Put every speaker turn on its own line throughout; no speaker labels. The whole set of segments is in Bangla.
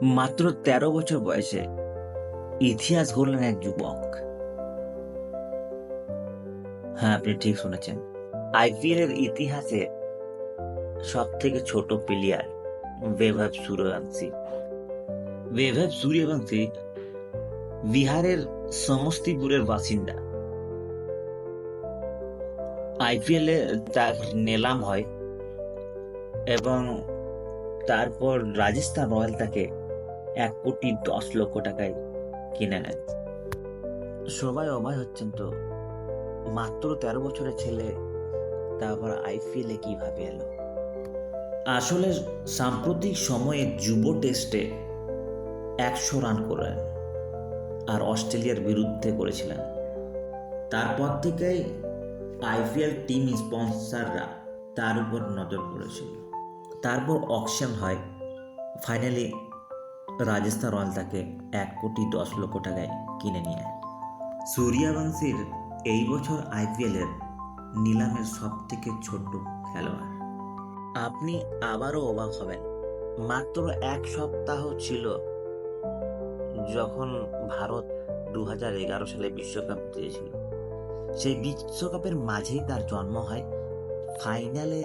মাত্র ১৩ বছর বয়সে ইতিহাস গড়লেন এক যুবক। হ্যাঁ, আপনি ঠিক শুনেছেন। আইপিএল এর ইতিহাসে সব থেকে ছোট প্লেয়ার বৈভব সূর্যবংশী। বৈভব সূর্যবংশী বিহারের সমস্তিপুরের বাসিন্দা। আইপিএল এ তার নিলাম হয় এবং তারপর রাজস্থান রয়্যাল তাকে ১,১০,০০,০০০ টাকায় কিনে নেয়। সবাই অবাক হচ্ছেন তো, মাত্র ১৩ বছরের ছেলে তারপর আইপিএল এ কিভাবে এলো। আসলে সাম্প্রতিক সময়ে যুব টেস্টে ১০০ রান করেন আর অস্ট্রেলিয়ার বিরুদ্ধে করেছিলেন। তারপর থেকেই আইপিএল টিম স্পন্সররা তার উপর নজর পড়েছিল। তারপর অকশন হয়, ফাইনালি রাজস্থান রয়্যাল তাকে ১,১০,০০,০০০ টাকায় কিনে নিয়ে নেয়। সূর্যবংশীর এই বছর আইপিএল এর নিলামের সব থেকে ছোট খেলোয়াড়। আপনি আবারও অবাক হবেন, মাত্র ১ সপ্তাহ ছিল যখন ভারত ২০১১ সালে বিশ্বকাপ জিতেছিল। সেই বিশ্বকাপের মাঝেই তার জন্ম হয়। ফাইনালে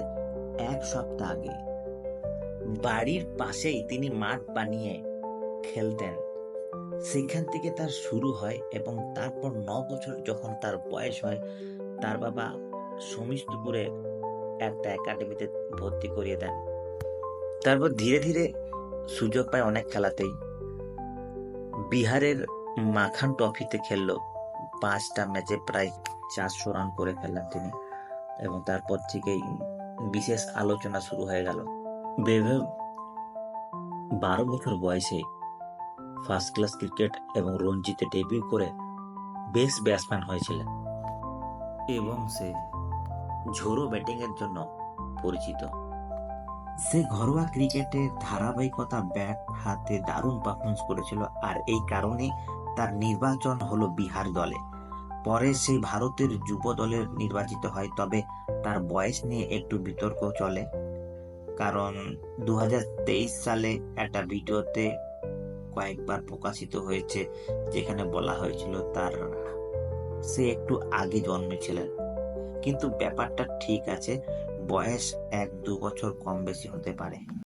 ১ সপ্তাহ আগে বাড়ির পাশেই তিনি মাঠ বানিয়ে খেলতেন। সেখান থেকে তার শুরু হয় এবং তারপর ৯ বছর যখন তার বয়স হয়, তার বাবা সমস্তিপুরে একটা একাডেমিতে ভর্তি করিয়ে দেন। তারপর ধীরে ধীরে সুযোগ পায় অনেক খেলাতেই। বিহারের মাখান ট্রফিতে খেললো, ৫টা ম্যাচে প্রায় ৪০০ রান করে ফেললেন তিনি এবং তারপর থেকেই বিশেষ আলোচনা শুরু হয়ে গেল। বৈভব ১২ বছর বয়সে ফার্স্ট ক্লাস ক্রিকেট এবং রঞ্জিতে ডেবিউ করে বেস্ট ব্যাটসম্যান হয়েছিলেন এবং সে ঝোড়ো ব্যাটিংয়ের জন্য পরিচিত। সে ঘরোয়া ক্রিকেটের ধারাবাহিকতা ব্যাট হাতে দারুণ পারফরমেন্স করেছিল আর এই কারণে তার নির্বাচন হলো বিহার দলে। পরে সে ভারতের যুব দলে নির্বাচিত হয়, তবে তার বয়স নিয়ে একটু বিতর্ক চলে, কারণ ২০২৩ সালে একটা ভিডিওতে কয়েকবার প্রকাশিত হয়েছে যেখানে বলা হয়েছিল সে একটু আগে জন্মেছিলেন। কিন্তু ব্যাপারটা ঠিক আছে, বয়স ১-২ বছর কম বেশি হতে পারে।